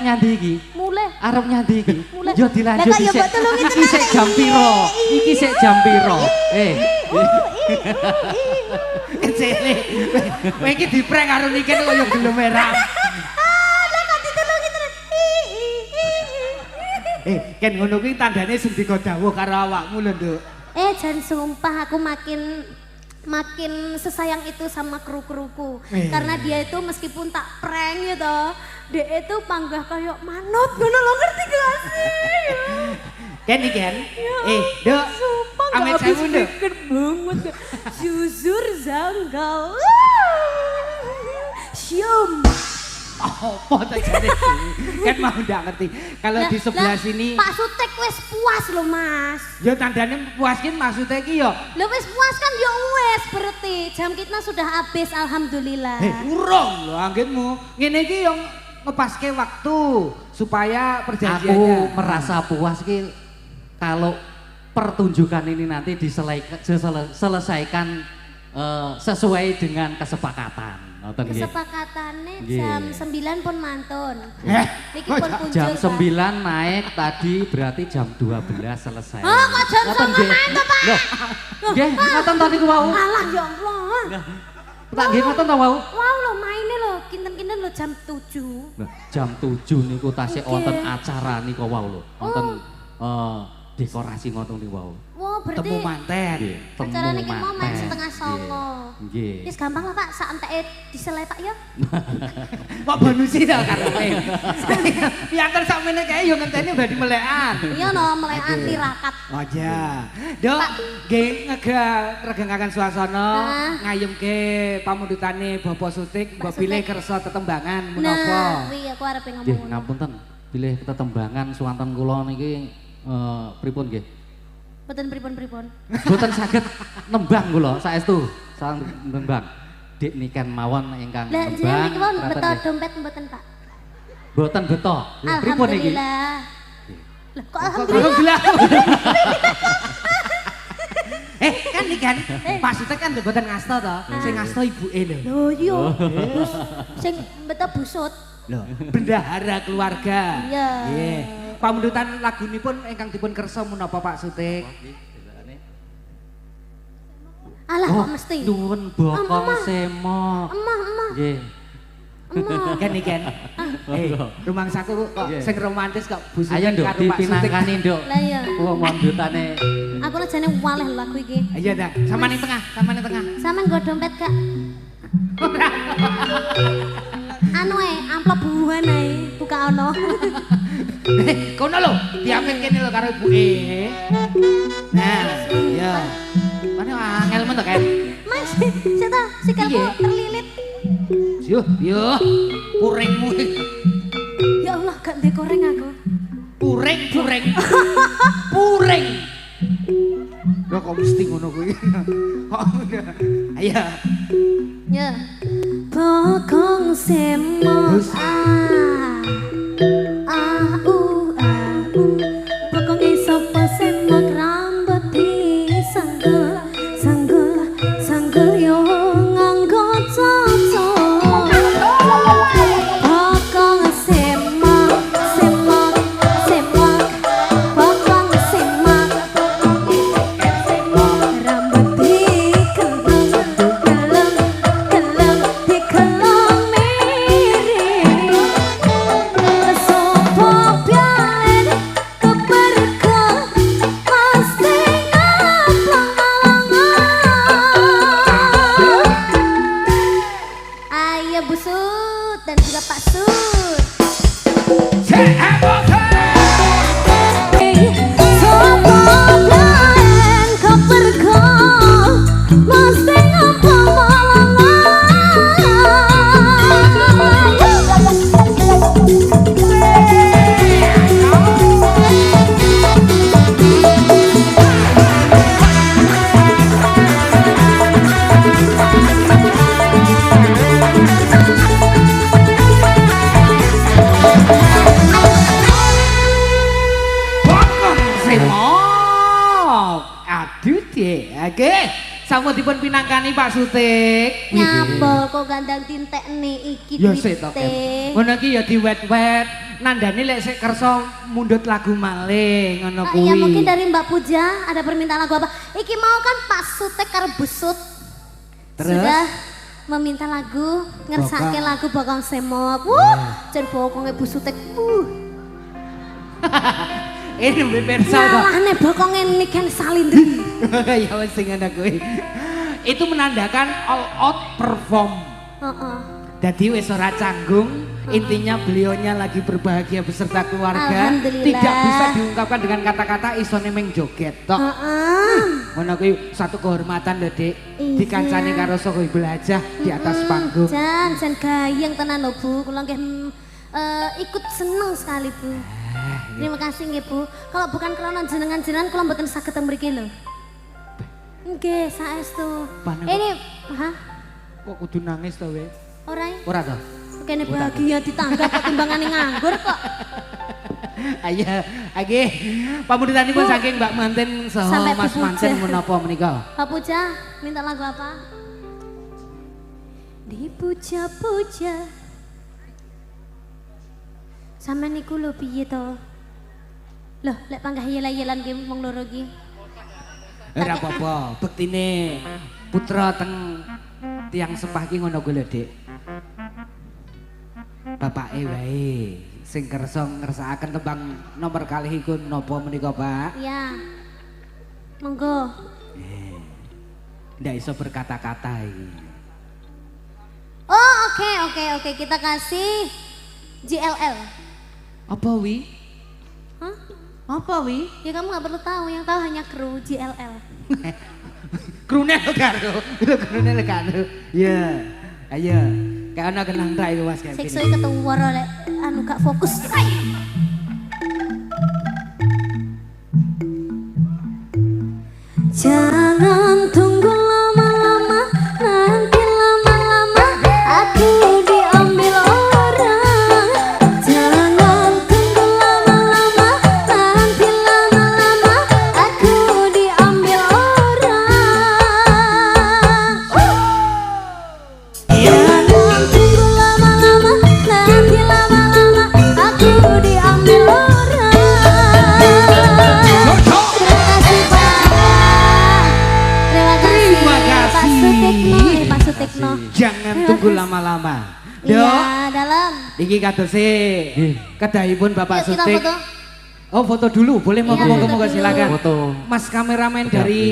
nyandi iki? Mulai. Arep nyandi iki. Mulai. Yo dilanjut Lah, kak, yo dhisik. mbok tulungi Iki tenan, sik Kak. jam piro? Iki sik jam piro? Kecele. Kowe iki diprank karo Niken kaya gelo merah. Lah kok ditulungi tenan. Ken ngono kuwi tandane sing digodhawu karo awakmu lho, Nduk. Jan sumpah aku makin sesayang itu sama kru-kruku. Karena dia itu meskipun tak prank gitu, dia itu panggah kayak manut ngono lo, ngerti gak sih? Ken iki Ken. Nduk. Sumpah Amit gak habis sewu, Nduk. pikir banget. Jujur zanggal. Syum. Apa ta jane? Kan mau ndak ngerti. Kalau di sebelah sini Pak Sutek wis puas loh, Mas. ya tandane puas ki maksudnya ki ya. Lo wis puas kan ya wis berarti jam kita sudah habis alhamdulillah. Urung lho anggitmu. Ngene iki yang ngepaske waktu supaya Aku perjanjiannya. merasa puas ki kalau pertunjukan ini nanti diselesaikan sesuai dengan kesepakatan. Ngoten nggih. Kesepakatannya Nggih. jam 9 pun mantun. Niki kok pun punjul. Jam Pak. 9 naik tadi berarti jam 12 selesai. Oh, kok jam Ngoten 9 nggih. mantap, Pak? Loh, nggih, ngoten tadi ku wau. Alah ya Allah. Tak nggih ngoten ta wau. Wow lo maine lo, kinten-kinten lo jam 7. Nah, jam 7 niku tasih Oke. wonten acara niku wau lho. Wonten dekorasi ngoten niku wau. Wah berarti Temu manten. Nggih, acara niki mau main manten. setengah songo. Nggih. Wis gampang lah Pak, sak enteke diselai Pak ya. Kok bonusi ta karepe. Piantar sakmene kae yo ngenteni badhe melekan. Iya no, mulai tirakat. Oh ya. Dok, nggih ngeregengaken suasana Hah? ngayemke pamundutane Bapak Sutik, mbok Pak pilih Sutik. kersa tetembangan Nah, menapa. kuwi aku arep ngomong Nggih, ngono. ngapunten. Pilih tetembangan suwanten kula niki pripun nggih? Mboten pripun-pripun. Boten saged nembang kula saestu, sang nembang. Dik niken mawon ingkang Lah nembang. jenengan niki wau praten beto nggih. dompet mboten Pak? Boten beto. Lha pripun niki? Alhamdulillah. Lah kok alhamdulillah? Alhamdulillah. Kan iki kan Pak Sutik kan mboten ngasta to. Sing ngasta ibuke lho. Loh iya. Terus sing beto busut. Lho, bendahara keluarga. Iya. Nggih. Pamundutan lagunipun ingkang dipun kersa menapa Pak Sutik? Alah Oh, kok mesti. nuwun bokong semok. Emah. Nggih. Kan iki kan. Rumangsaku kok Nggih. sing romantis kok Bu Sutik Ayo Nduk karo Pak Sutik. dipinangkani Nduk. Lah iya. Wong mondutane. Aku rajane waleh lagu iki. Ayo dah, sama ning tengah, sama ning tengah. Sampeyan nggo dompet Kak. Anu amplop buruan ae, buka ono. Kono lho, diapit kene lho karo ibuke. Nah, iya. Mana angel men to kan? Mas, sita sikilku Iya. terlilit. Yo, puringmu. Ya Allah, gak ndek goreng aku. Puring. Puring. Lho kok mesti ngono kuwi. Kok ayo. Ya. Bokong semok bokong sapa semok rambut sanggul yo nganggo cocok bokong semok bokong semok rambut kelem dikelong miring sopo pialen keperko pasti ngaplong. Ayo Bu Sud dan juga Pak Sud. Heboh. sampun dipun pinangkani Pak Sutik. Nyapa kok gandang tintek nih iki Ya sik to. duite. Ngono iki ya diwet-wet. Nandani lek sik kersa mundhut lagu malih ngono kuwi. Ya mungkin dari Mbak Puja ada permintaan lagu apa? Iki mau kan Pak Sutek karo Busut. Terus? Sudah meminta lagu, ngersake Bokong. lagu Bokong Semok. Jan bokonge Busutek. Ini pemirsa kok. Nyalahne bokonge Niken Salindri. Ya wis sing ngono kuwi. Itu menandakan all out perform. Heeh. Jadi wis ora canggung, intinya beliaunya lagi berbahagia beserta keluarga. Alhamdulillah. Tidak bisa diungkapkan dengan kata-kata isone meng joget tok. Heeh. Ngono kuwi satu kehormatan lho, Dik. Iya. Dikancani karo Sohibul Hajah di atas panggung. Jan gayeng tenan lho Bu. Kula nggih ikut seneng sekali Bu. Terima kasih nggih Bu. Kalau bukan karena jenengan-jenengan kula mboten saged mriki lho. Nggih, saestu. Paneng- Ini, hah? Kok kudu nangis to, we? Ora ya? Ora to? Kene bahagia ditanggap kok timbangane nganggur kok. Ayo, age. Pamundutanipun Bu. saking Mbak Manten saha Sampai Mas Bu Manten Puja. menapa menika? Pak Puja, minta lagu apa? Dipuja-puja. Sama niku lho piye to? Loh, lek panggah yela-yelan ki wong loro ki. Ora apa-apa, bektine putra teng tiang sepah ki ngono kuwi lho, Dik. Bapake wae sing kersa ngersakaken tembang nomor kalih iku napa menika, Pak? Ya. Monggo. Ndak iso berkata-kata iki. Oh, oke. Kita kasih JLL. Apa wi? Hah? Apa wi? Ya kamu nggak perlu tahu, yang tahu hanya kru JLL. Krune lho karo. Krune lho karo. Ya. Ayo. Kayak ana kenang ta iku Mas Kevin. Seksui ketuwar oleh anu gak fokus. Jangan tunggu lama-lama, nanti lama-lama aku diambil orang. Jangan tunggu lama-lama, nanti lama-lama aku diambil orang. Jangan tunggu lama-lama, nanti lama-lama aku diambil orang. Terima kasih Pak. Terima kasih. Pak Sutikno. Jangan tunggu lama-lama. Iya, Dok, dalam. iki kadose kedahipun Bapak Yuk kita Sutik. foto. Oh, foto dulu. Boleh Iya, monggo-monggo foto monggo dulu. silakan. Foto. Mas kameramen dari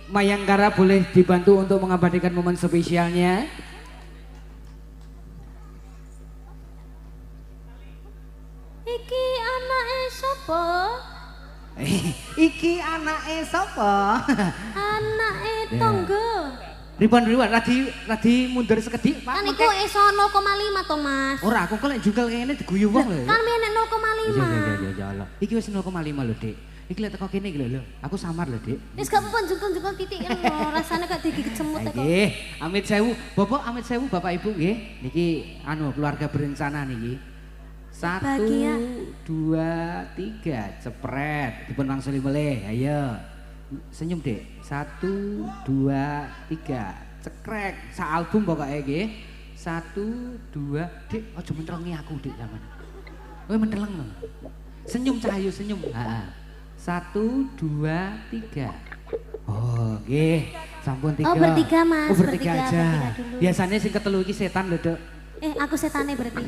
Mayangkara boleh dibantu untuk mengabadikan momen spesialnya. Iki anake sapa? Iki anake sapa? Anake tonggo. Ribon radi mundur sekedhik, Pak. Kan iku iso 0,5 to, Mas. Ora, aku kok lek jungkel kene diguyu wong lho. Kan menek 0,5. Ya Allah. Iki wis 0,5 lho, Dik. Iki lek teko kene iki lho. Aku samar lho, Dik. Wis gak apa-apa jungkel-jungkel titik kan lho, rasane kayak digigit semut kok. Nggih, amit sewu. Bapak amit sewu Bapak Ibu nggih. Niki anu keluarga berencana niki. 1 Bahagia. 2 3 cepret dipun wangsuli melih. Ayo. Senyum, Dik. 1 2 3 cekrek. Sak album pokoke nggih. 1 2 Dik, aja mentelengi aku, Dik, sampean. Kowe menteleng lho. Senyum cahayu senyum. Heeh. 1 2 3. Oh, nggih. Sampun 3. Oh, bertiga, Mas. Oh, bertiga Bertiga, aja. bertiga dulu. Biasanya sing ketelu iki setan lho, Dok. Aku setane berarti.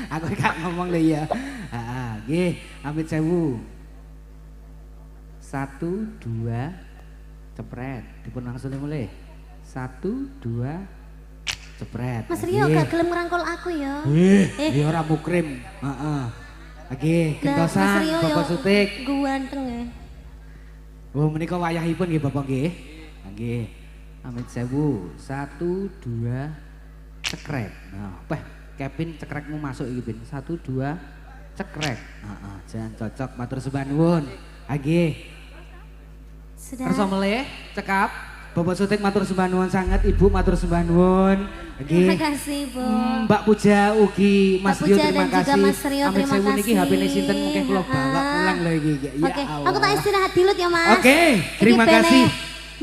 Aku gak ngomong lho ya. Heeh, nggih. Amit sewu. 1 2 cepret dipun wangsuli mulih. 1 2 cepret. Mas Rio gak gelem ngrangkul aku ya. Ya ora mukrim. Heeh. Nggih, Lah, Mas gentosan Rio Bapak yo Sutik. ganteng ya. Oh, menika wayahipun nggih Bapak nggih. Nggih. Amit sewu. 1 2 cekrek. Nah, Kevin cekrekmu masuk iki, Bin. 1 2 cekrek. Heeh, jangan cocok matur sembah nuwun. Nggih. Sudah. Kersa melih, cekap. Bapak Sutik matur sembah nuwun sanget, Ibu matur sembah nuwun. Terima Nggih. kasih, Bu. Mbak Puja ugi Mas Mbak Rio Puja terima dan juga kasih. Mas Rio, Amit terima sewu niki kasih. HP-ne sinten mungkin kula bawa Ah. pulang lho iki. Ya Oke, Allah. aku tak istirahat dulu ya, Mas. Oke, terima Iki kasih.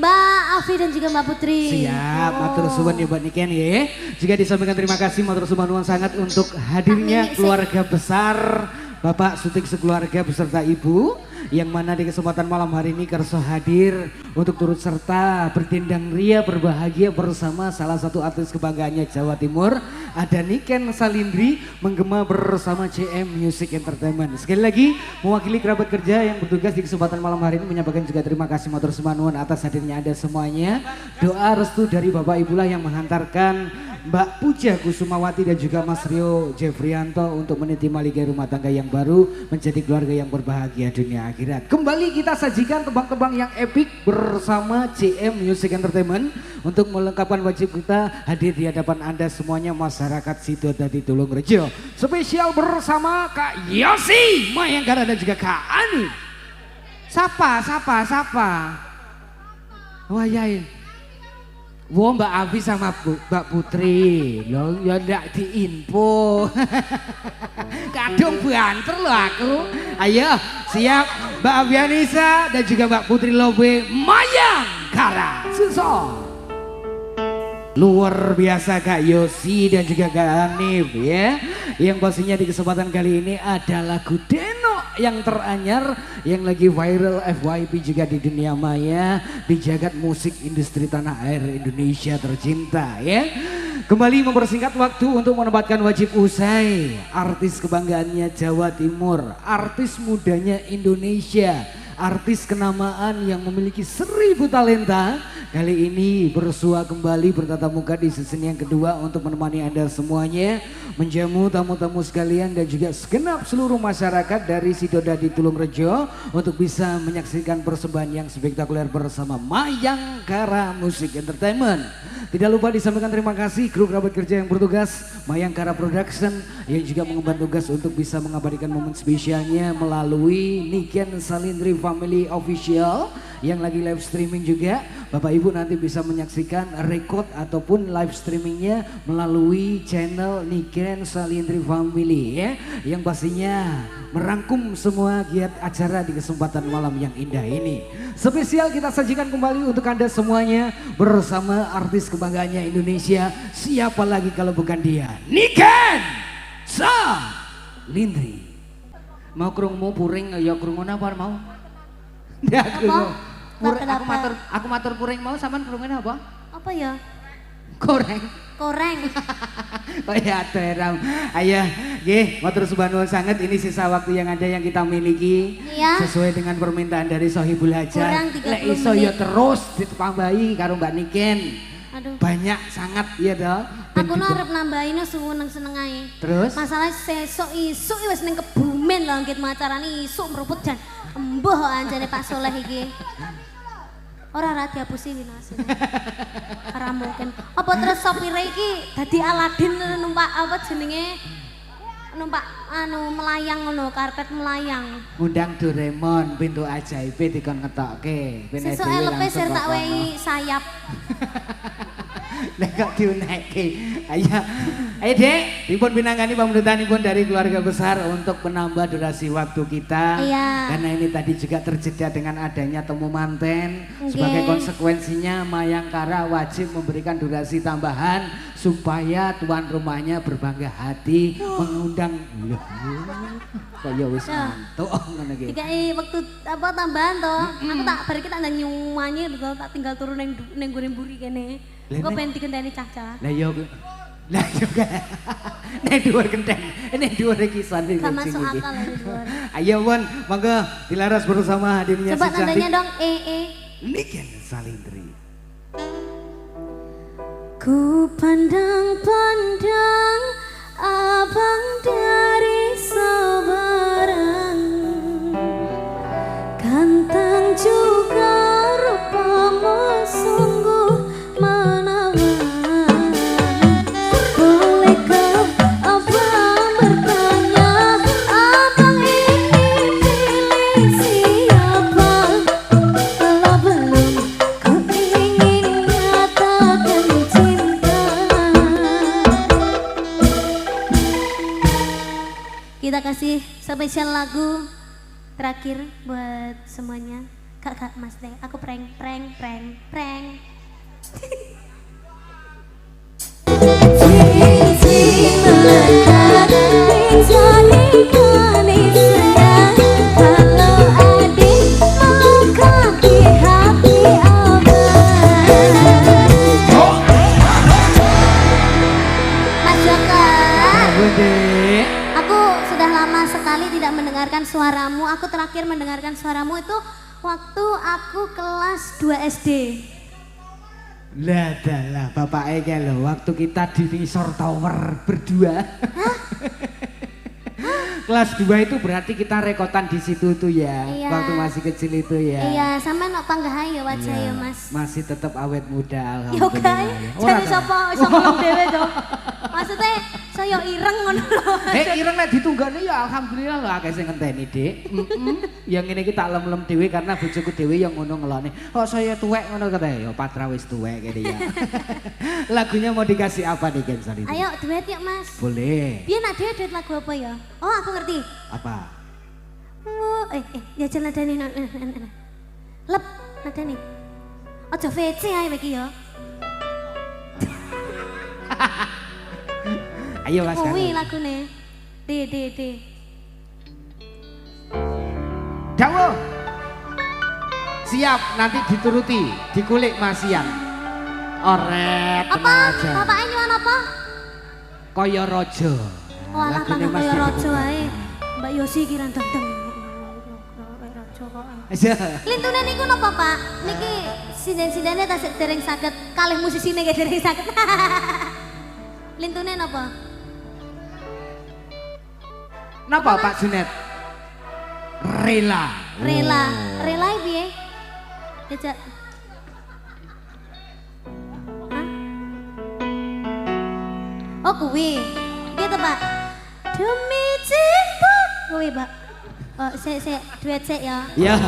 Mbak Afi dan juga Mbak Putri. Siap, matur suwun ya Mbak Niken ya. Juga disampaikan terima kasih matur suwun sangat untuk hadirnya keluarga besar Bapak Sutik sekeluarga beserta Ibu yang mana di kesempatan malam hari ini kerso hadir untuk turut serta berdendang ria berbahagia bersama salah satu artis kebanggaannya Jawa Timur, ada Niken Salindri menggema bersama CM Music Entertainment. Sekali lagi mewakili kerabat kerja yang bertugas di kesempatan malam hari ini menyampaikan juga terima kasih matur suwun atas hadirnya Anda semuanya. Doa restu dari Bapak Ibulah yang menghantarkan Mbak Puja Kusumawati dan juga Mas Rio Jeffrianto untuk meniti maligai rumah tangga yang baru menjadi keluarga yang berbahagia dunia akhirat. Kembali kita sajikan tebang-tebang yang epik bersama CM Music Entertainment untuk melengkapkan wajib kita hadir di hadapan Anda semuanya masyarakat Sidodadi Tulungrejo. Spesial bersama Kak Yosi Mayangkara dan juga Kak Ani. Sapa. Wah yain. Wah Mbak Afi sama Mbak Putri, loh ya ndak diinfo. Kadung banter loh aku. Ayo siap Mbak Avianisa dan juga Mbak Putri Lobe Mayangkara Suso. Luar biasa Kak Yosi dan juga Kak Hanif ya. Yang pastinya di kesempatan kali ini ada lagu Deno yang teranyar yang lagi viral FYP juga di dunia maya di jagat musik industri tanah air Indonesia tercinta ya. Kembali mempersingkat waktu untuk menempatkan wajib usai artis kebanggaannya Jawa Timur, artis mudanya Indonesia, artis kenamaan yang memiliki 1000 talenta kali ini bersua kembali bertatap muka di season yang kedua untuk menemani Anda semuanya, menjamu tamu-tamu sekalian dan juga segenap seluruh masyarakat dari Sidodadi Tulungrejo untuk bisa menyaksikan persembahan yang spektakuler bersama Mayangkara Music Entertainment. Tidak lupa disampaikan terima kasih kru kerabat kerja yang bertugas Mayangkara Production yang juga mengemban tugas untuk bisa mengabadikan momen spesialnya melalui Niken Salindri Family Official yang lagi live streaming juga. Bapak Ibu nanti bisa menyaksikan record ataupun live streamingnya melalui channel Niken Salindri Family ya, yang pastinya merangkum semua giat acara di kesempatan malam yang indah ini. Spesial kita sajikan kembali untuk Anda semuanya bersama artis kebanggaannya Indonesia. Siapa lagi kalau bukan dia, Niken Salindri. Mau krungu puring ya krungu apa mau? Ya krungu. Aku matur puring mau sampean krungu apa? Apa ya? Koreng. Oh ya teram. Ayo nggih matur suwun sangat, ini sisa waktu yang ada yang kita miliki. Iya. Sesuai dengan permintaan dari Sohibul Hajat. Lek iso ya terus ditambahi karo Mbak Niken. Aduh. Banyak sangat ya toh. Aku arep nambahin seneng ae. Terus? Masalah sesuk isuk wis ning Kebumen lho nggih macarane isuk meruput jan embuh anjane Pak Soleh iki. Ora dihapusi wino asine. Ora mungkin. Apa terus sopire iki dadi Aladin numpak apa jenenge? Numpak melayang ngono, karpet melayang. Ngundang Doraemon pintu ajaib dikon ngetokke. Sesuk elepe sir tak wehi sayap. Nek kok diunekke. Ayo Dek, dipun pinanggani pamrentahanipun dari keluarga besar untuk menambah durasi waktu kita. Iya. Karena ini tadi juga terjeda dengan adanya temu manten. Sebagai konsekuensinya Mayangkara wajib memberikan durasi tambahan supaya tuan rumahnya berbangga hati mengundang. Kaya wis ngantuk ngono iki. Dikai wektu apa tambahan to. Aku tak bar iki tak ndang nyumanye to, tak tinggal turun ning gone mburi kene. Kok pengen dikenteni cah-cah. Lah yo juga. Nek dhuwur genteng, nek dhuwur iki sandi. Gak masuk akal nek dhuwur. Ayo Won, monggo dilaras bersama hadirnya coba si cantik. tandanya dong, Niken Salindri. Ku pandang-pandang abang dari Sabarang, ganteng juga rupamu sungguh menawan. Bolehkah abang bertanya, abang ini pilih siapa? Kalau belum ku ingin nyatakan cinta. Kita kasih spesial lagu terakhir buat semuanya. Kak Mas Teh, aku prank. Tidak mendengarkan suaramu. Aku terakhir mendengarkan suaramu itu waktu aku kelas 2 SD. Lah Bapak Eka loh, waktu kita di Resort Tower berdua. Kelas 2 itu berarti kita rekotan di situ tuh ya, iya. Waktu masih kecil itu ya. Iya, sama nok panggah ya wajah ya Mas. Masih tetap awet muda, Yo kan, jadi sapa ngelem dhewe to. Maksudnya saya ireng ngono lho. Ireng nek ditunggane ya alhamdulillah lho akeh sing ngenteni, Dik. Yang ngene iki tak lem-lem dhewe karena bojoku dhewe yang ngono ngelone. Kok saya tuwek ngono kate ya Patra wis tuwek kene ya. Lagunya mau dikasih apa nih Ken Salidri? Ayo duet yuk Mas. Boleh. Biar nak duet lagu apa ya? Oh aku ngerti. Apa? Ya jalan nadani lep nadani. Ojo VC ae iki ya. Ayo Mas. Kuwi lagune. D. Dawo. Siap, nanti dituruti, dikulik Mas Ian. Oret. Apa? Bapaknya nyuwun apa? Koyo Rojo. Walah panggung koyo Rojo ae. Mbak Yosi ki ranteng. Lintune niku napa, Pak? Niki sinden-sindene tasik dereng saged kalih musisine nggih dereng saged. Lintune napa? Napa Pak Junet? Rela. Rela piye? Jajak. Oh kuwi. Gitu Pak. Demi cinta. Kuwi Pak. Oh sik duet sik ya. Ya.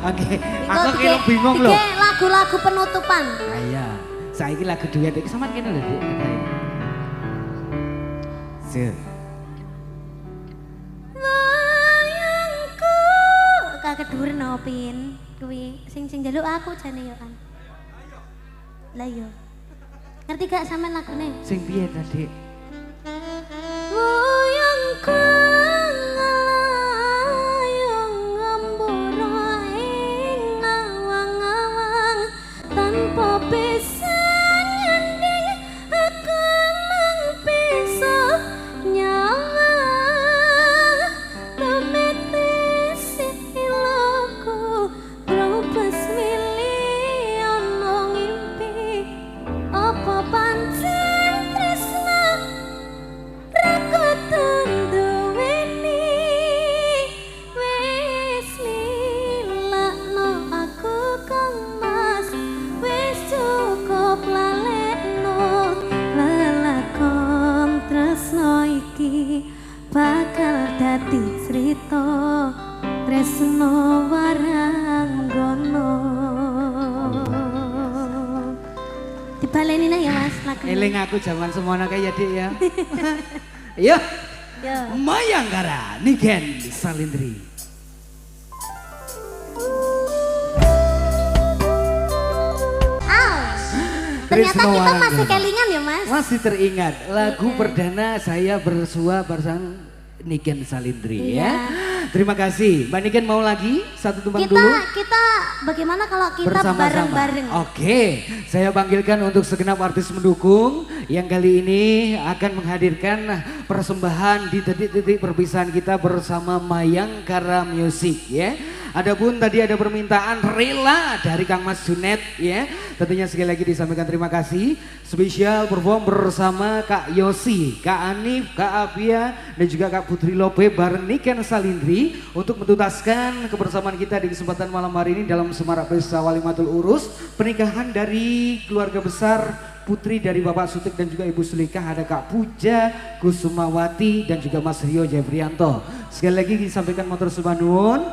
Oke. Aku kira bingung loh. Iki lagu-lagu penutupan. Ah iya. Saiki lagu duet iki sampean kene lho, Dik. Sik. Wayangku kakek dhuwur nopin kuwi sing njaluk aku jane ya kan. Lah yo. Ngerti gak sampean lagune? Sing piye ta, Dik? Wayangku nglayang ngambura ing awang-awang tanpa bisa nyanding aku mang bisa nyawang temetes iloku grobes mili ono ngimpi apa pancen tresna rakutun duweni wis lilakno aku kang mas wis cukup lalekno lelakon tresno iki bakal dadi cerita tresno waranggono dibaleni ya Mas lagu Eling aku zaman semono kayak ya, Dik ya. Yuk. yo Mayangkara Niken Salindri. ternyata Tresno kita masih Waranggono. kelingan ya Mas. Masih teringat lagu perdana saya bersua bersama Niken Salindri Iya. ya. Terima kasih. Mbak Niken mau lagi satu tumbang dulu? Kita bagaimana kalau kita Bersama-sama. bareng-bareng? Oke, saya panggilkan untuk segenap artis mendukung yang kali ini akan menghadirkan persembahan di titik-titik perpisahan kita bersama Mayangkara Music ya. Adapun tadi ada permintaan Rela dari Kang Mas Junet ya. Tentunya sekali lagi disampaikan terima kasih. Spesial perform bersama Kak Yosi, Kak Anif, Kak Abia dan juga Kak Putri Lope bareng Niken Salindri untuk mentuntaskan kebersamaan kita di kesempatan malam hari ini dalam Semarak Pesta Walimatul Urus pernikahan dari keluarga besar putri dari Bapak Sutik dan juga Ibu Sulikah. Ada Kak Puja, Kusumawati dan juga Mas Rio Jevrianto. Sekali lagi disampaikan motor sembah nuwun,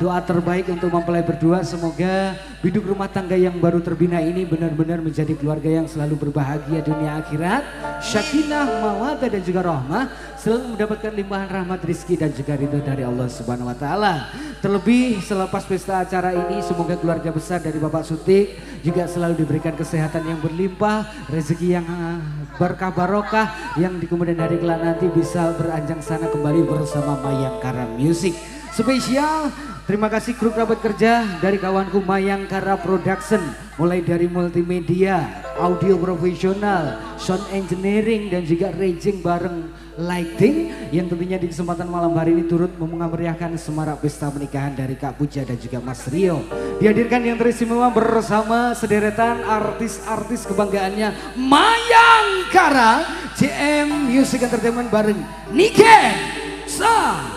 doa terbaik untuk mempelai berdua, semoga biduk rumah tangga yang baru terbina ini benar-benar menjadi keluarga yang selalu berbahagia dunia akhirat, syakinah, mawaddah dan juga rahmah, selalu mendapatkan limpahan rahmat rizki dan juga ridho dari Allah Subhanahu wa taala. Terlebih selepas pesta acara ini semoga keluarga besar dari Bapak Sutik juga selalu diberikan kesehatan yang berlimpah, rezeki yang berkah barokah, yang di kemudian hari kelak nanti bisa beranjang sana kembali bersama Mayangkara Music. Spesial terima kasih kru kerabat kerja dari kawanku Mayangkara Production, mulai dari multimedia, audio profesional, sound engineering dan juga raging bareng lighting yang tentunya di kesempatan malam hari ini turut memeriahkan semarak pesta pernikahan dari Kak Puja dan juga Mas Rio. Dihadirkan yang teristimewa bersama sederetan artis-artis kebanggaannya Mayangkara JM Music Entertainment bareng Niken Salidri.